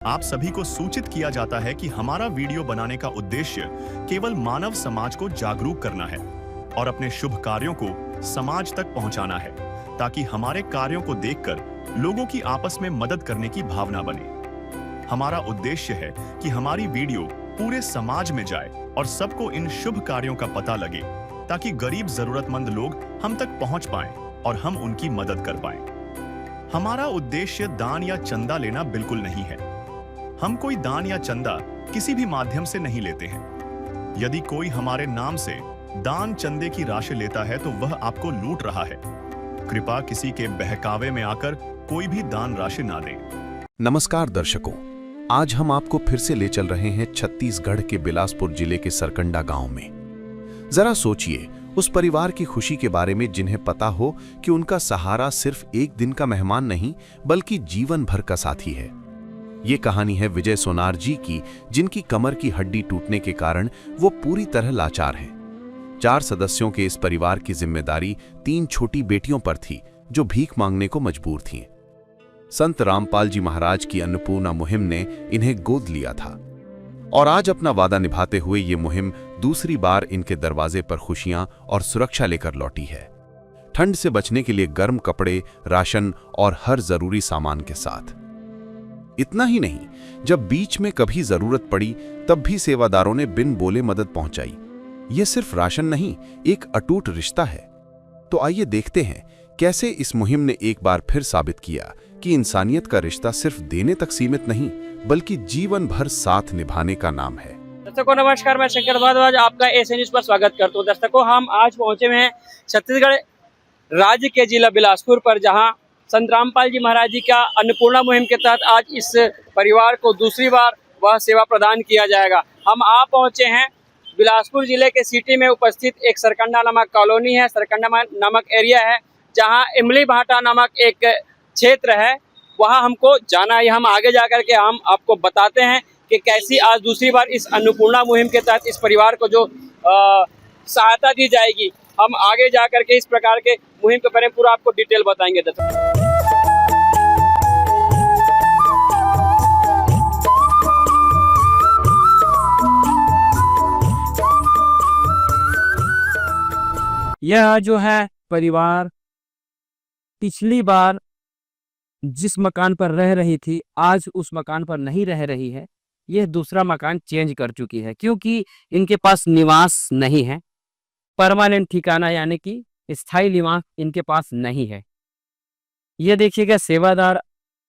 आप सभी को सूचित किया जाता है कि हमारा वीडियो बनाने का उद्देश्य केवल मानव समाज को जागरूक करना है और अपने शुभ कार्यों को समाज तक पहुंचाना है, ताकि हमारे कार्यों को देखकर लोगों की आपस में मदद करने की भावना बने। हमारा उद्देश्य है कि हमारी वीडियो पूरे समाज में जाए और सबको इन शुभ कार्यों का पता लगे, ताकि गरीब जरूरतमंद लोग हम तक पहुंच पाएं और हम उनकी मदद कर पाएं। हमारा उद्देश्य दान या चंदा लेना बिल्कुल नहीं है। हम कोई दान या चंदा किसी भी माध्यम से नहीं लेते हैं। यदि कोई हमारे नाम से दान चंदे की राशि लेता है तो वह आपको लूट रहा है। कृपया किसी के बहकावे में आकर कोई भी दान राशि ना दें। नमस्कार दर्शकों, आज हम आपको फिर से ले चल रहे हैं छत्तीसगढ़ के बिलासपुर जिले के सरकंडा गांव में। जरा सोचिए उस परिवार की खुशी के बारे में जिन्हें पता हो कि उनका सहारा सिर्फ एक दिन का मेहमान नहीं बल्कि जीवन भर का साथी है। ये कहानी है विजय सोनार जी की, जिनकी कमर की हड्डी टूटने के कारण वो पूरी तरह लाचार हैं। 4 सदस्यों के इस परिवार की जिम्मेदारी 3 छोटी बेटियों पर थी जो भीख मांगने को मजबूर थीं। संत रामपाल जी महाराज की अन्नपूर्णा मुहिम ने इन्हें गोद लिया था और आज अपना वादा निभाते हुए ये मुहिम दूसरी बार इनके दरवाजे पर खुशियां और सुरक्षा लेकर लौटी है। ठंड से बचने के लिए गर्म कपड़े, राशन और हर जरूरी सामान के साथ। इतना ही नहीं, जब बीच में कभी जरूरत पड़ी तब भी सेवादारों ने बिन बोले मदद पहुंचाई। यह सिर्फ राशन नहीं, एक अटूट रिश्ता है। तो आइए देखते हैं कैसे इस मुहिम ने एक बार फिर साबित किया कि इंसानियत का रिश्ता सिर्फ देने तक सीमित नहीं बल्कि जीवन भर साथ निभाने का नाम है। दर्शकों नमस्कार, मैं शंकर भारद्वाज आपका एस न्यूज पर स्वागत करता हूँ। दर्शकों, हम आज पहुंचे हुए हैं छत्तीसगढ़ राज्य के जिला बिलासपुर पर, जहां संत रामपाल जी महाराज जी का अन्नपूर्णा मुहिम के तहत आज इस परिवार को दूसरी बार वह सेवा प्रदान किया जाएगा। हम आ पहुंचे हैं बिलासपुर जिले के सिटी में उपस्थित एक सरकंडा नामक कॉलोनी है, सरकंडा नामक एरिया है, जहां इमली भाटा नामक एक क्षेत्र है। वहां हमको जाना है। हम आगे जाकर के हम आपको बताते हैं कि कैसी आज दूसरी बार इस अन्नपूर्णा मुहिम के तहत इस परिवार को जो सहायता दी जाएगी। हम आगे जाकर के इस प्रकार के मुहिम के बारे में पूरा आपको डिटेल बताएंगे। यह जो है परिवार पिछली बार जिस मकान पर रह रही थी, आज उस मकान पर नहीं रह रही है। यह दूसरा मकान चेंज कर चुकी है क्योंकि इनके पास निवास नहीं है। परमानेंट ठिकाना यानी कि स्थायी निवास इनके पास नहीं है। यह देखिएगा, सेवादार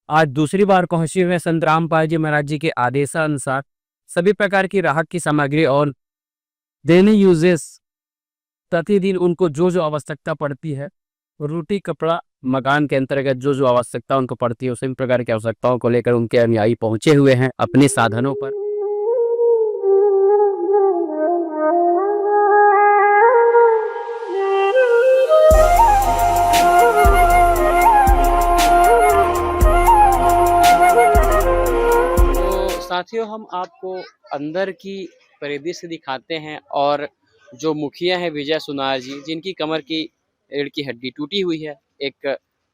आज दूसरी बार पहुंचे हुए संत रामपाल जी महाराज जी के आदेशानुसार सभी प्रकार की राहत की सामग्री और दैनिक यूजेस, प्रतिदिन उनको जो जो आवश्यकता पड़ती है, रोटी कपड़ा मकान के अंतर्गत जो जो आवश्यकता उनको पड़ती है, उसी प्रकार की आवश्यकताओं को लेकर उनके अनुयायी पहुंचे हुए हैं अपने साधनों पर। तो साथियों, हम आपको अंदर की परिदृश्य दिखाते हैं और जो मुखिया है विजय सोनार जी, जिनकी कमर की रीढ़ की हड्डी टूटी हुई है एक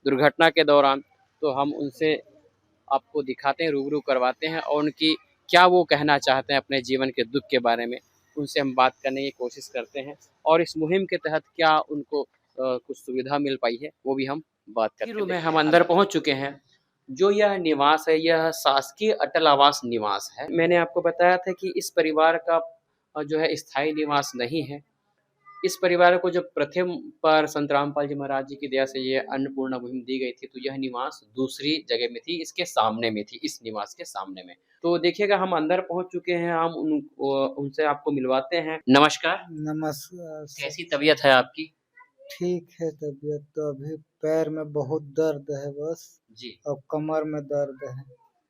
दुर्घटना के दौरान, तो हम उनसे आपको दिखाते हैं, रूबरू करवाते हैं और उनकी क्या वो कहना चाहते हैं अपने जीवन के दुख के बारे में, उनसे हम बात करने की कोशिश करते हैं और इस मुहिम के तहत क्या उनको कुछ सुविधा मिल पाई है वो भी हम बात करते हैं। हम अंदर पहुंच चुके हैं। जो यह निवास है, यह शासकीय अटल आवास निवास है। मैंने आपको बताया था कि इस परिवार का जो है स्थायी निवास नहीं है। इस परिवार को जब प्रथम पर संत रामपाल जी महाराज जी की दया से ये अन्नपूर्णा मुहिम दी गई थी, तो यह निवास दूसरी जगह में थी, इसके सामने में थी, इस निवास के सामने में। तो देखिएगा, हम अंदर पहुंच चुके हैं। हम उनसे आपको मिलवाते हैं। नमस्कार। नमस्कार। कैसी तबीयत है आपकी? ठीक है तबीयत तो। अभी पैर में बहुत दर्द है बस जी और कमर में दर्द है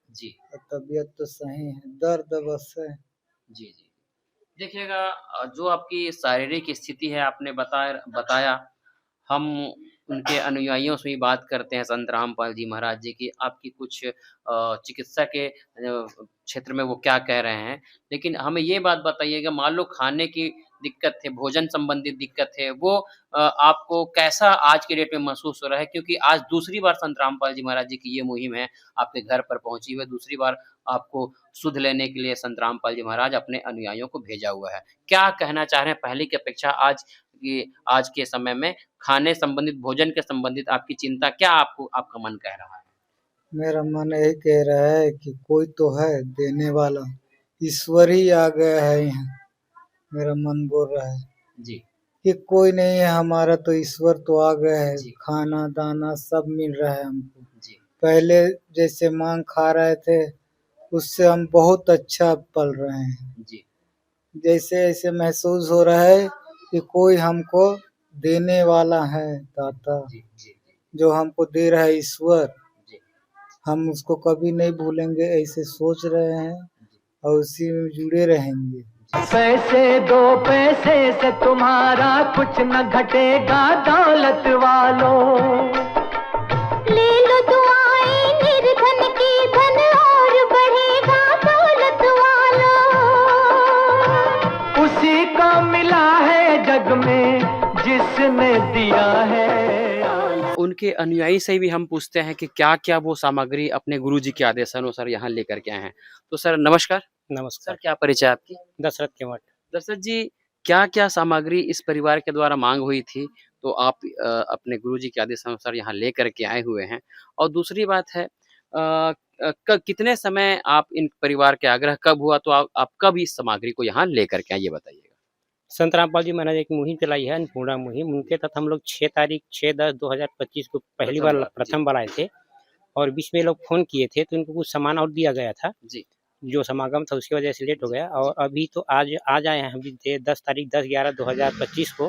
जी और तबीयत तो सही है, दर्द बस है। जी जी। देखिएगा, जो आपकी शारीरिक स्थिति है आपने बताया। हम उनके अनुयायियों से भी बात करते हैं, संत रामपाल जी महाराज जी की, आपकी कुछ चिकित्सा के क्षेत्र में वो क्या कह रहे हैं। लेकिन हमें ये बात बताइएगा, मान लो खाने की दिक्कत है, भोजन संबंधित दिक्कत है, वो आपको कैसा आज के डेट में महसूस हो रहा है? क्योंकि आज दूसरी बार संत रामपाल जी महाराज जी की ये मुहिम है, आपके घर पर पहुँची हुई है, दूसरी बार आपको सुध लेने के लिए संत रामपाल जी महाराज अपने अनुयायियों को भेजा हुआ है। क्या कहना चाह रहे हैं पहले की अपेक्षा आज के समय में खाने संबंधित, भोजन के संबंधित आपकी चिंता क्या आपका मन कह रहा है? मेरा मन यही कह रहा है कि कोई तो है देने वाला, ईश्वर ही आ गया है यहाँ। मेरा मन बोल रहा है जी, कि कोई नहीं है हमारा, तो ईश्वर तो आ गया है। जी। खाना दाना सब मिल रहा है हमको। जी, पहले जैसे मांग खा रहे थे उससे हम बहुत अच्छा पल रहे हैं। जी, जैसे ऐसे महसूस हो रहा है कि कोई हमको देने वाला है, दाता जी, जी, जो हमको दे रहा है ईश्वर। जी, हम उसको कभी नहीं भूलेंगे, ऐसे सोच रहे हैं और उसी में जुड़े रहेंगे। पैसे दो पैसे से तुम्हारा कुछ न घटेगा दौलत वालों। ले लो दुआएं निर्धन की, धन और बढ़ेगा दौलत वालों। उसी को मिला है जग में जिसने दिया है। उनके अनुयायी से भी हम पूछते हैं कि क्या-क्या वो सामग्री अपने गुरुजी के आदेशानुसार यहाँ लेकर के आए हैं। तो सर नमस्कार। नमस्कार। सर क्या परिचय आपकी? दशरथ के मठ। दशरथ जी, क्या-क्या सामग्री इस परिवार के द्वारा माँग हुई थी, तो आप अपने गुरुजी के आदेशानुसार यहाँ लेकर के आए हुए हैं? और दूसरी बात है कितने समय आप इन परिवार के आग्रह कब हुआ तो आप कब इस सामग्री को यहाँ लेकर के आए ये बताइएगा? संत रामपाल जी महाराज एक मुहिम चलाई है, अन्नपूर्णा मुहिम। उनके तहत हम लोग 6/10/2025 को पहली बार प्रथम बार आए थे और बीच में लोग फ़ोन किए थे, तो इनको कुछ सामान और दिया गया था। जी, जो समागम था उसकी वजह से लेट हो गया और अभी तो आज आए हैं हम भी 10 तारीख 10/11/2025 को।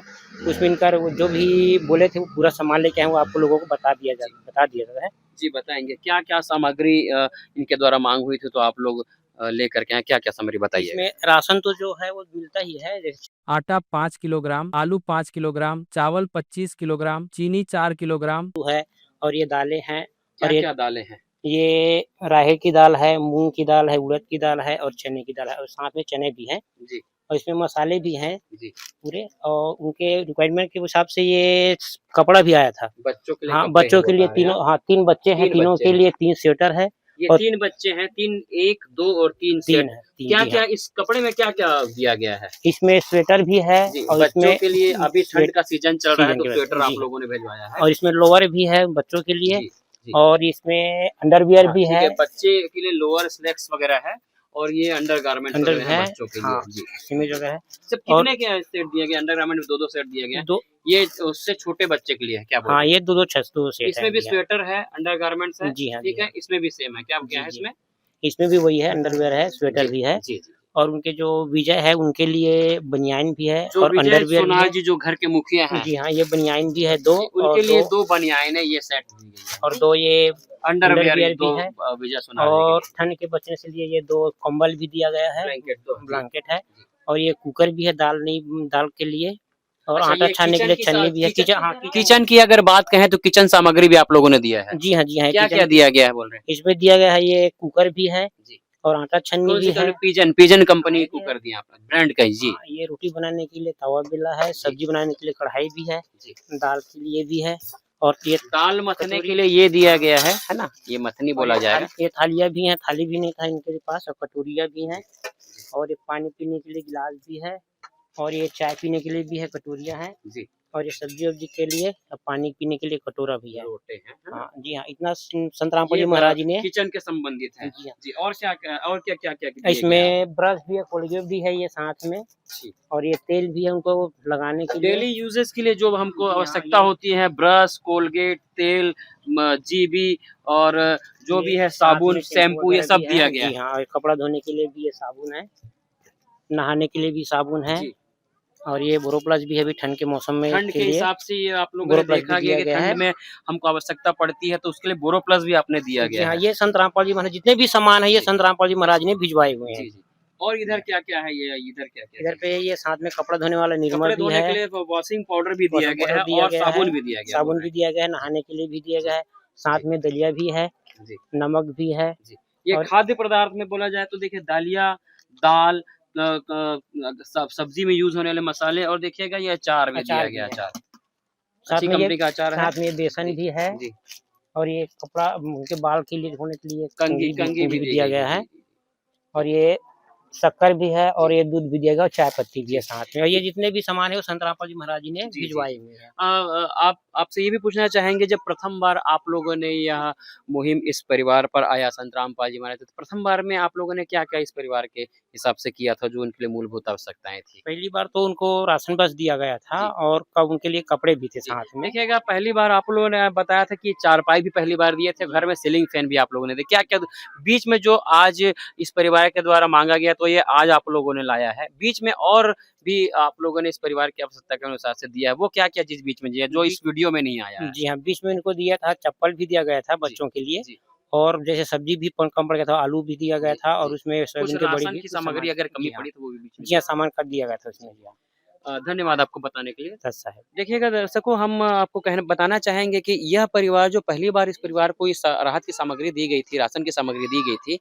उसमें इनका वो जो भी बोले थे वो पूरा सामान लेके आए, वो आपको लोगों को बता दिया गया है। जी बताएँगे क्या-क्या सामग्री इनके द्वारा माँग हुई थी तो आप लोग लेकर के आए, क्या-क्या सामग्री बताइए? इसमें राशन तो जो है वो मिलता ही है, जैसे आटा 5 किलोग्राम, आलू 5 किलोग्राम, चावल 25 किलोग्राम, चीनी 4 किलोग्राम। है और ये दालें हैं और ये क्या-क्या दालें हैं? ये राहेर की दाल है, मूँग की दाल है, उड़द की दाल है और चने की दाल है और साथ में चने भी हैं जी, और इसमें मसाले भी हैं जी। पूरे। और उनके रिक्वायरमेंट के हिसाब से ये कपड़ा भी आया था। बच्चों के लिए हाँ, कपड़े बच्चों के लिए बता रहे हैं तीनों, हाँ 3 बच्चे हैं, 3 तीनों बच्चे के हैं। लिए 3 स्वेटर है ये और 3 बच्चे हैं, 3 1, 2 और 3 3 सेट। है, 3 जी क्या-क्या हाँ। इस कपड़े में क्या-क्या दिया गया है? इसमें स्वेटर भी है जी, और बच्चों इसमें के लिए अभी ठंड का सीजन चल रहा है सीजन तो की वजह से, स्वेटर आप जी हाँ। लोगों ने भिजवाया है। और इसमें लोअर भी है बच्चों के लिए जी, जी। और इसमें अंडरवियर हाँ, भी ठीक है। बच्चे के लिए लोअर स्लैक्स वगैरह है और ये अंडरगारमेंट्स अंडर वगैरह हैं है, बच्चों के हाँ, लिए। जी। इसमें जो है सब और कितने के सेट दिए गए? अंडरगारमेंट में 2-2 सेट दिए गए हैं। दो, ये उससे छोटे बच्चे के लिए है क्या बोल हाँ रहे हैं? ये 2 सेट इसमें है भी जी हाँ। स्वेटर है, अंडरगारमेंट्स है, जी हाँ, ठीक जी है? हाँ। इसमें भी सेम है। क्या जी, क्या है जी। इसमें? इसमें भी वही है, अंडरवियर है, स्वेटर जी, भी है जी, जी। और उनके जो विजय है उनके लिए बनियान भी है जो और विजय अंडरवियर भी सोनार है। जी जो घर के मुखिया हैं, जी हाँ, ये बनियान भी है 2 उनके और लिए 2 बनियान है ये सेट दी गई है। और 2 ये अंडरवियर अंडरवियर 2 भी है विजय सोनार जी और के ठंड के बचने से लिए ये 2 कंबल भी दिया गया है, ब्लैंकेट 2 ब्लैंकेट है और ये कुकर भी है दाल के लिए और अच्छा, आटा ये छानने के लिए छन्नी भी है। किचन की अगर बात कहें तो किचन सामग्री भी आप लोगों ने दिया है। जी हाँ, जी हाँ। क्या-क्या दिया गया है बोल रहे हैं? इसमें दिया गया है, ये कुकर भी है जी। और आटा छन्नी कौन भी सी है। कंपनी? पिजन कंपनी को कर दिया आपने, ब्रांड का ही जी। हाँ, ये रोटी बनाने के लिए तवा बेला है, सब्जी बनाने के लिए कढ़ाई भी है, जी। दाल के लिए भी है और ये दाल मथने के लिए ये दिया गया है ना? ये मथनी बोला जाएगा। ये थालियाँ भी हैं, थाली भी नहीं था इनके पास और कटोरियाँ भी हैं और ये पानी पीने के लिए गिलास भी है और ये चाय पीने के लिए भी है, कटोरियाँ हैं जी। और ये सब्जी-वब्जी के लिए और पानी पीने के लिए कटोरा भी है। लोटे हैं, है ना? हाँ, जी हाँ, इतना संत रामपाल ये जी महाराज जी ने। किचन के संबंधित है। जी हाँ। जी और क्या-क्या दिया गया है? इसमें ब्रश भी है, कोलगेट भी है ये साथ में जी। और ये तेल भी है उनको लगाने के लिए। डेली यूजेस के लिए जो हमको जी हाँ, आवश्यकता ये- होती है, ब्रश, कोलगेट, तेल, जीबी और जो भी है साथ में साबुन, शैम्पू ये वगैरह सब भी दिया है। गया जी है। हाँ, और कपड़ा धोने के लिए भी ये साबुन है, नहाने के लिए भी साबुन है जी। और ये बोरोप्लस भी है अभी ठंड के मौसम में ठंड के लिए। हिसाब से ये आप लोगों ने बोरोप्लस भी देखा गया दिया कि गया है। ठंड में हमको आवश्यकता पड़ती है तो उसके लिए बोरोप्लस भी आपने दिया जी गया हाँ, है। ये संत रामपाल जी महाराज जितने भी सामान है ये संत रामपाल जी महाराज ने भिजवाए हुए हैं। जी, जी। और इधर क्या-क्या है ये? इधर क्या-क्या इधर पे ये साथ में कपड़ा धोने वाला निरमा कपड़े भी धोने के है, लिए वॉशिंग पाउडर भी दिया वॉशिंग गया पाउडर है दिया और गया साबुन है, भी दिया गया साबुन बोल भी दिया गया है, नहाने के लिए भी दिया गया है, साथ में दलिया भी है, जी। नमक भी है। जी। ये और- खाद्य पदार्थ में बोला जाए तो देखिए दालिया, दाल, सब्जी में यूज होने वाले मसाले और देखिएगा ये अचार भी दिया अचार भी गया है। अचार। साथ अच्छी में ये कंपनी का अचार है। साथ में बेसन भी है जी। और ये कपड़ा उनके बाल के लिए धोने के लिए कंघी भी दिया गया है। और ये शक्कर भी है और ये दूध भी दिएगा और चाय पत्ती भी है साथ में। और ये जितने भी सामान है वो संत रामपाल जी महाराज जी ने जी, जी। भिजवाए हुए हैं। आप आपसे ये भी पूछना चाहेंगे, जब प्रथम बार आप लोगों ने यह मुहिम इस परिवार पर आया संत रामपाल जी महाराज, तो प्रथम बार में आप लोगों ने क्या-क्या इस परिवार के हिसाब से किया था जो उनके लिए मूलभूत आवश्यकताएँ थी? पहली बार तो उनको राशन बस दिया गया था जी। और कब उनके लिए कपड़े भी थे जी। साथ में। देखिएगा, पहली बार आप लोगों ने बताया था कि चारपाई भी पहली बार दिए थे, घर में सीलिंग फैन भी आप लोगों ने दिए। क्या-क्या बीच में जो आज इस परिवार के द्वारा माँगा गया, तो ये आज आप लोगों ने लाया है। बीच में और भी आप लोगों ने इस परिवार की आवश्यकता के अनुसार से दिया है, वो क्या-क्या चीज़ बीच में दिया है, जो इस वीडियो में नहीं आया है? जी हाँ, बीच में इनको दिया था, चप्पल भी दिया गया था बच्चों के लिए जी। और जैसे सब्जी भी कम पड़ गया था, आलू भी दिया गया जी, था और जी। उसमें कुछ सोयाबीन की बड़ी राशन भी की कुछ सामग्री सामान अगर कमी जी हाँ। पड़ी तो वो भी बीच में जी हाँ, सामान का दिया गया था उसमें जी हाँ। धन्यवाद आपको बताने के लिए। अच्छा है। देखिएगा दर्शकों, हम आपको बताना चाहेंगे कि यह परिवार जो पहली बार इस परिवार को इस राहत की सामग्री दी गई थी, राशन की सामग्री दी गई थी,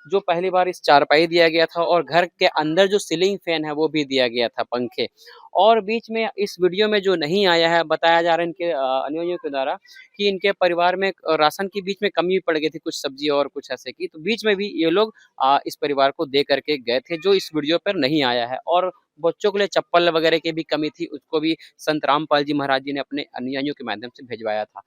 जो पहली बार इस चारपाई दिया गया था और घर के अंदर जो सीलिंग फैन है वो भी दिया गया था, पंखे। और बीच में इस वीडियो में जो नहीं आया है, बताया जा रहा है इनके अनुयायियों के द्वारा कि इनके परिवार में राशन की बीच में कमी पड़ गई थी, कुछ सब्जी और कुछ ऐसे की, तो बीच में भी ये लोग इस परिवार को दे करके गए थे, जो इस वीडियो पर नहीं आया है। और बच्चों के लिए चप्पल वगैरह की भी कमी थी, उसको भी संत रामपाल जी महाराज जी ने अपने अनुयायियों के माध्यम से भिजवाया था।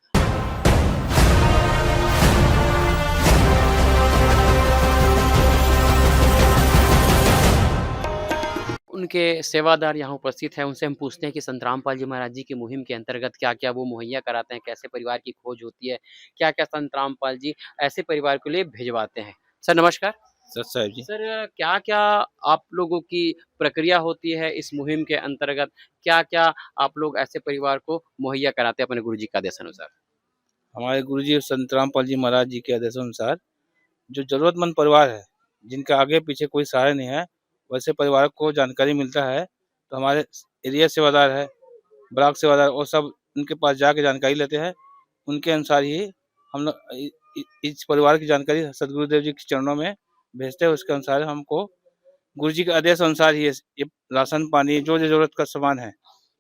उनके सेवादार यहाँ उपस्थित हैं, उनसे हम पूछते हैं कि संत रामपाल जी महाराज जी की मुहिम के अंतर्गत क्या-क्या वो मुहैया कराते हैं, कैसे परिवार की खोज होती है, क्या-क्या संत रामपाल जी ऐसे परिवार के लिए भिजवाते हैं। सर नमस्कार। सर साहब जी। सर क्या-क्या आप लोगों की प्रक्रिया होती है इस मुहिम के अंतर्गत? क्या-क्या आप लोग ऐसे परिवार को मुहैया कराते हैं अपने गुरुजी के आदेशानुसार? हमारे गुरुजी संत रामपाल जी महाराज जी के आदेशानुसार जो ज़रूरतमंद परिवार है, जिनका आगे-पीछे कोई सहारा नहीं है, वैसे परिवार को जानकारी मिलता है, तो हमारे एरिया सेवादार है, ब्लॉक सेवादार वो सब उनके पास जाके जानकारी लेते हैं। उनके अनुसार ही हम लोग इस परिवार की जानकारी सद्गुरुदेव जी के चरणों में भेजते हैं। उसके अनुसार हमको गुरुजी के आदेश अनुसार ही ये राशन पानी जो ज़रूरत का सामान है,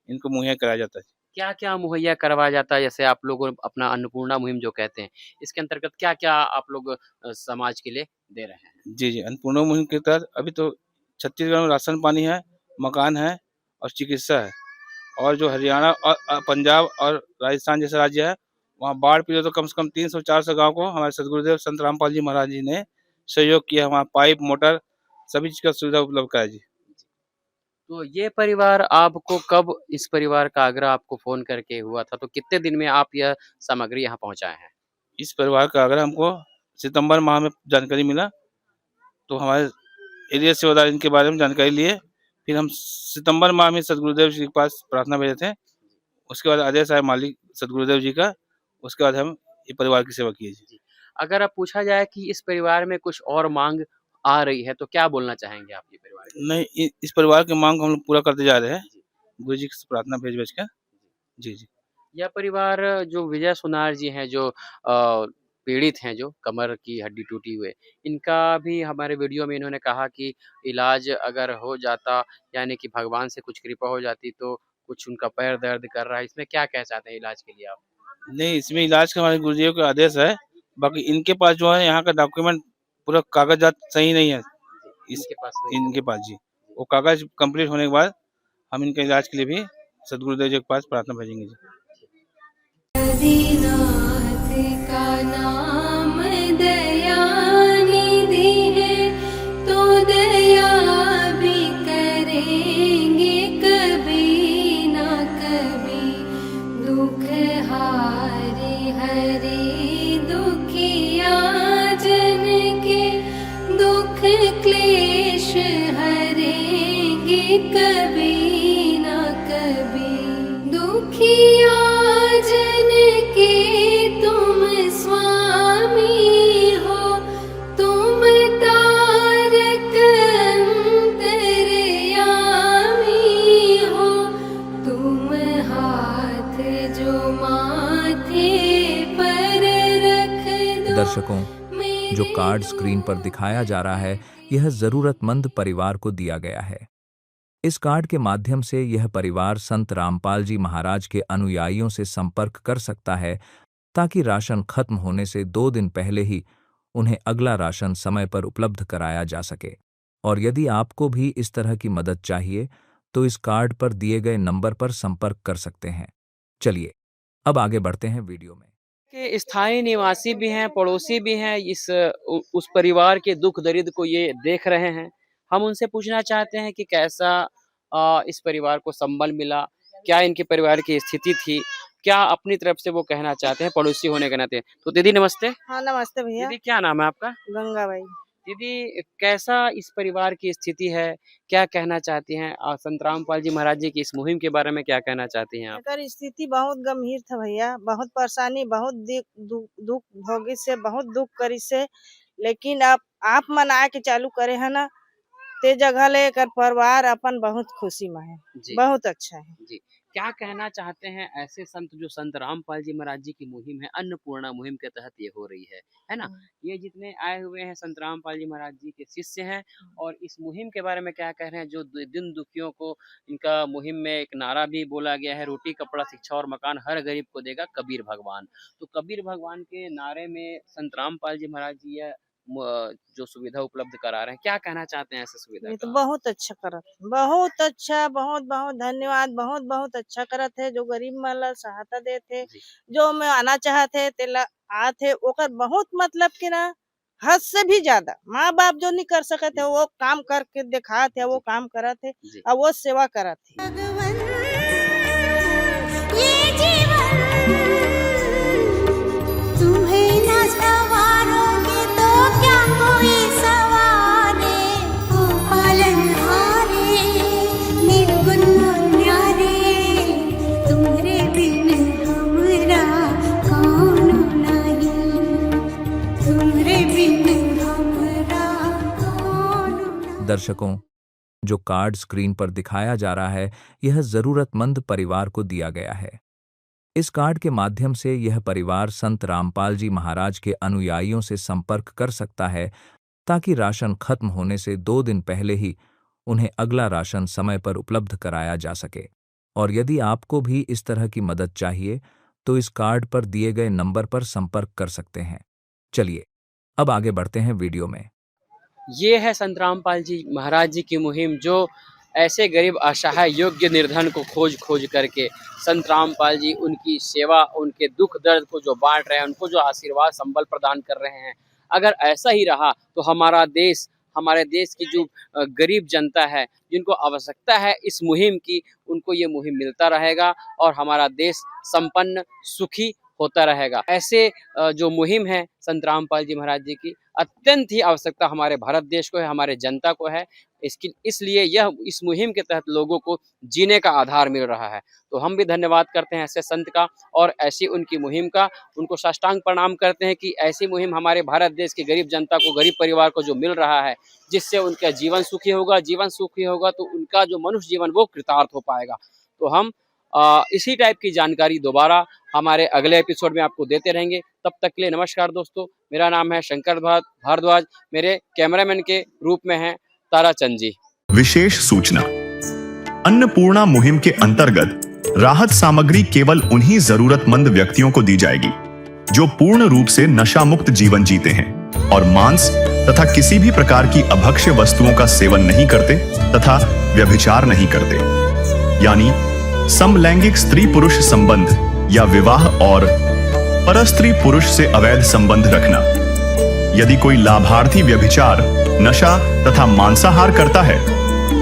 इनको मुहैया कराया जाता है। क्या-क्या मुहैया करवाया जाता है? जैसे आप लोग अपना अन्नपूर्णा मुहिम जो कहते हैं, इसके अंतर्गत क्या-क्या आप लोग समाज के लिए दे रहे हैं? जी, जी। अन्नपूर्णा मुहिम के तहत अभी तो छत्तीसगढ़ में राशन पानी है, मकान है और चिकित्सा है। और जो हरियाणा और पंजाब और राजस्थान जैसे राज्य है, वहाँ बाढ़ पीड़ित तो कम से कम 300-400 गाँव को हमारे सद्गुरुदेव संत रामपाल जी महाराज जी ने सहयोग किया। वहाँ पाइप, मोटर सभी चीज़ का सुविधा उपलब्ध कराई जी। तो ये परिवार आपको कब इस परिवार का आग्रह आपको फ़ोन करके हुआ था? तो कितने दिन में आप यह सामग्री यहाँ पहुँचाए हैं? इस परिवार का आग्रह हमको सितंबर माह में जानकारी मिला, तो हमारे एरिया सेवादार इनके बारे में जानकारी लिए। फिर हम सितंबर माह में सद्गुरुदेव जी के पास प्रार्थना भेजे थे। उसके बाद आदेश आया मालिक सद्गुरुदेव जी का, उसके बाद हम ये परिवार की सेवा किए जी। अगर अब पूछा जाए कि इस परिवार में कुछ और माँग आ रही है, तो क्या बोलना चाहेंगे आप ये परिवार के? नहीं, इस परिवार की माँग को हम लोग पूरा करते जा रहे हैं, गुरु जी से प्रार्थना भेज-भेज कर। जी, जी। यह परिवार जो विजय सुनार जी हैं, जो पीड़ित हैं, जो कमर की हड्डी टूटी हुए, इनका भी हमारे वीडियो में इन्होंने कहा कि इलाज अगर हो जाता, यानी कि भगवान से कुछ कृपा हो जाती, तो कुछ उनका पैर दर्द कर रहा है, इसमें क्या कहना चाहते हैं इलाज के लिए आप? नहीं, इसमें इलाज का हमारे गुरुजी का आदेश है, बाकी इनके पास जो है यहाँ का डॉक्यूमेंट पूरा कागज़ात सही नहीं है। इनके पास जी। वो कागज़ कंप्लीट होने के बाद हम इनके इलाज के लिए भी सद्गुरुदेव जी के पास प्रार्थना भेजेंगे जी। आदिनाथ का नाम दयानिधि है, तो दया भी करेंगे कभी ना कभी। दुख हारे हरे दुखिया जन के, दुख क्लेश हरेंगे कभी ना कभी। दुखिया जन के तुम स्वामी हो, तुम तारक अंतर्यामी हो। तुम हाथ जो माथे पर रख दो। दर्शकों, जो कार्ड स्क्रीन पर दिखाया जा रहा है, यह जरूरतमंद परिवार को दिया गया है। इस कार्ड के माध्यम से यह परिवार संत रामपाल जी महाराज के अनुयायियों से संपर्क कर सकता है, ताकि राशन खत्म होने से 2 दिन पहले ही उन्हें अगला राशन समय पर उपलब्ध कराया जा सके। और यदि आपको भी इस तरह की मदद चाहिए तो इस कार्ड पर दिए गए नंबर पर संपर्क कर सकते हैं। चलिए अब आगे बढ़ते हैं वीडियो में। के स्थायी निवासी भी हैं, पड़ोसी भी हैं, उस परिवार के दुख दर्द को ये देख रहे हैं। हम उनसे पूछना चाहते हैं कि कैसा इस परिवार को संबल मिला, क्या इनके परिवार की स्थिति थी, क्या अपनी तरफ से वो कहना चाहते हैं पड़ोसी होने के नाते। तो दीदी नमस्ते। हाँ नमस्ते भैया। दीदी क्या नाम है आपका? गंगाबाई। दीदी कैसा इस परिवार की स्थिति है, क्या कहना चाहती हैं? संत रामपाल जी महाराज जी की इस मुहिम के बारे में क्या कहना चाहती हैं आप? अगर स्थिति बहुत गंभीर था भैया, बहुत परेशानी, बहुत दुख भोगी से, बहुत दुख करी से, लेकिन आप मना के चालू करे है ना, ते जगह लेकर परिवार अपन बहुत खुशी में है, बहुत अच्छा है जी। क्या कहना चाहते हैं ऐसे संत जो संत रामपाल जी महाराज जी की मुहिम है, अन्नपूर्णा मुहिम के तहत ये हो रही है ना? ये जितने आए हुए हैं संत रामपाल जी महाराज जी के शिष्य हैं, और इस मुहिम के बारे में क्या कह रहे हैं? जो दिन दुखियों को, इनका मुहिम में एक नारा भी बोला गया है, रोटी कपड़ा शिक्षा और मकान हर गरीब को देगा कबीर भगवान। तो कबीर भगवान के नारे में संत रामपाल जी महाराज जी जो सुविधा उपलब्ध करा रहे हैं, क्या कहना चाहते हैं ऐसे सुविधा? ये तो बहुत अच्छा करत, बहुत अच्छा, बहुत बहुत धन्यवाद, बहुत बहुत अच्छा करत है। जो गरीब मला सहायता देते, जो मैं आना चाहते तेला आते, ओकर बहुत मतलब कि ना हद से भी ज्यादा माँ बाप जो नहीं कर सकते वो काम करके दिखाते, वो काम करत है और वो सेवा करत है। दर्शकों, जो कार्ड स्क्रीन पर दिखाया जा रहा है यह जरूरतमंद परिवार को दिया गया है। इस कार्ड के माध्यम से यह परिवार संत रामपाल जी महाराज के अनुयायियों से संपर्क कर सकता है ताकि राशन खत्म होने से 2 दिन पहले ही उन्हें अगला राशन समय पर उपलब्ध कराया जा सके। और यदि आपको भी इस तरह की मदद चाहिए तो इस कार्ड पर दिए गए नंबर पर संपर्क कर सकते हैं। चलिए अब आगे बढ़ते हैं वीडियो में। ये है संत रामपाल जी महाराज जी की मुहिम, जो ऐसे गरीब असहाय योग्य निर्धन को खोज करके संत रामपाल जी उनकी सेवा, उनके दुख दर्द को जो बांट रहे हैं, उनको जो आशीर्वाद संबल प्रदान कर रहे हैं। अगर ऐसा ही रहा तो हमारे देश की जो गरीब जनता है, जिनको आवश्यकता है इस मुहिम की, उनको ये मुहिम मिलता रहेगा और हमारा देश संपन्न सुखी होता रहेगा। ऐसे जो मुहिम है संत रामपाल जी महाराज जी की, अत्यंत ही आवश्यकता हमारे भारत देश को है, हमारे जनता को है। इसलिए इस मुहिम के तहत लोगों को जीने का आधार मिल रहा है। तो हम भी धन्यवाद करते हैं ऐसे संत का और ऐसी उनकी मुहिम का, उनको साष्टांग प्रणाम करते हैं कि ऐसी मुहिम हमारे भारत देश की गरीब जनता को, गरीब परिवार को जो मिल रहा है, जिससे उनका जीवन सुखी होगा तो उनका जो मनुष्य जीवन वो कृतार्थ हो पाएगा। तो हम इसी टाइप की जानकारी दोबारा हमारे अगले एपिसोड में आपको देते रहेंगे। तब तक के लिए नमस्कार दोस्तों। मेरा नाम है शंकर भारद्वाज, मेरे कैमरामैन के रूप में हैं ताराचंद जी। विशेष सूचना, अन्नपूर्णा मुहिम के अंतर्गत राहत सामग्री केवल उन्हीं जरूरतमंद व्यक्तियों को दी जाएगी जो पूर्ण रूप से नशा मुक्त जीवन जीते हैं और मांस तथा किसी भी प्रकार की अभक्ष्य वस्तुओं का सेवन नहीं करते तथा व्यभिचार नहीं करते, यानी समलैंगिक स्त्री पुरुष संबंध या विवाह और परस्त्री पुरुष से अवैध संबंध रखना। यदि कोई लाभार्थी व्यभिचार, नशा तथा मांसाहार करता है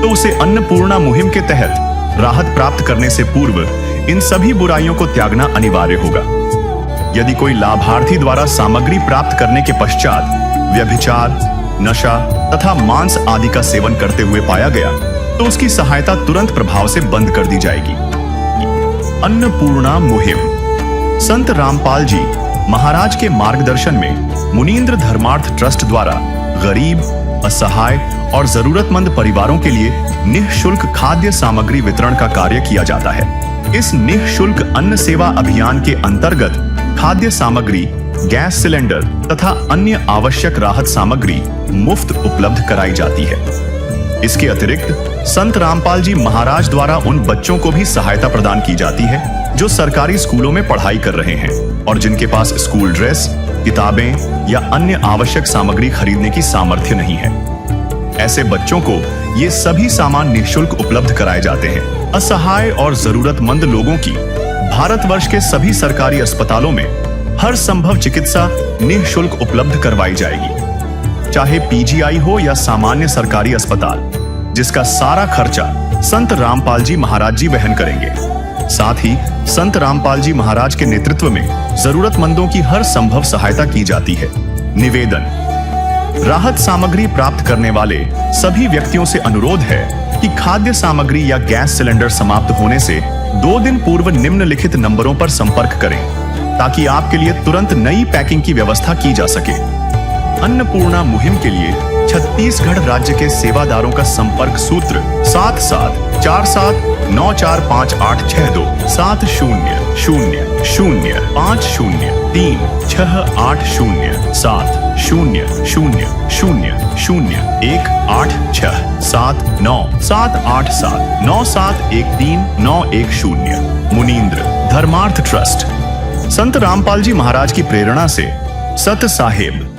तो उसे अन्नपूर्णा मुहिम के तहत राहत प्राप्त करने से पूर्व इन सभी बुराइयों को त्यागना अनिवार्य होगा। यदि कोई लाभार्थी द्वारा सामग्री प्राप्त करने के पश्चात व्यभिचार, नशा तथा मांस आदि का सेवन करते हुए पाया गया तो उसकी सहायता तुरंत प्रभाव से बंद कर दी जाएगी। अन्नपूर्णा मुहिम संत रामपाल जी महाराज के मार्गदर्शन में मुनीन्द्र धर्मार्थ ट्रस्ट द्वारा गरीब, असहाय और जरूरतमंद परिवारों के लिए निःशुल्क खाद्य सामग्री वितरण का कार्य किया जाता है। इस निःशुल्क अन्न सेवा अभियान के अंतर्गत खाद्य सामग्री, गैस सिलेंडर तथा अन्य आवश्यक राहत सामग्री मुफ्त उपलब्ध कराई जाती है। इसके अतिरिक्त संत रामपाल जी महाराज द्वारा उन बच्चों को भी सहायता प्रदान की जाती है जो सरकारी स्कूलों में पढ़ाई कर रहे हैं और जिनके पास स्कूल ड्रेस, किताबें या अन्य आवश्यक सामग्री खरीदने की सामर्थ्य नहीं है। ऐसे बच्चों को ये सभी सामान निःशुल्क उपलब्ध कराए जाते हैं। असहाय और जरूरतमंद लोगों की भारतवर्ष के सभी सरकारी अस्पतालों में हर संभव चिकित्सा निःशुल्क उपलब्ध करवाई जाएगी, चाहे पीजीआई हो या सामान्य सरकारी अस्पताल, जिसका सारा खर्चा संत रामपाल जी महाराज जी वहन करेंगे। साथ ही संत रामपाल जी महाराज के नेतृत्व में जरूरतमंदों की हर संभव सहायता की जाती है। निवेदन: राहत सामग्री प्राप्त करने वाले सभी व्यक्तियों से अनुरोध है कि खाद्य सामग्री या गैस सिलेंडर समाप्त होने से 2 दिन पूर्व निम्नलिखित नंबरों पर संपर्क करें, ताकि आपके लिए तुरंत नई पैकिंग की व्यवस्था की जा सके। अन्नपूर्णा मुहिम के लिए छत्तीसगढ़ राज्य के सेवादारों का संपर्क सूत्र 7747945862 7050500187 मुनींद्र धर्मार्थ ट्रस्ट। संत रामपाल जी महाराज की प्रेरणा से सत साहेब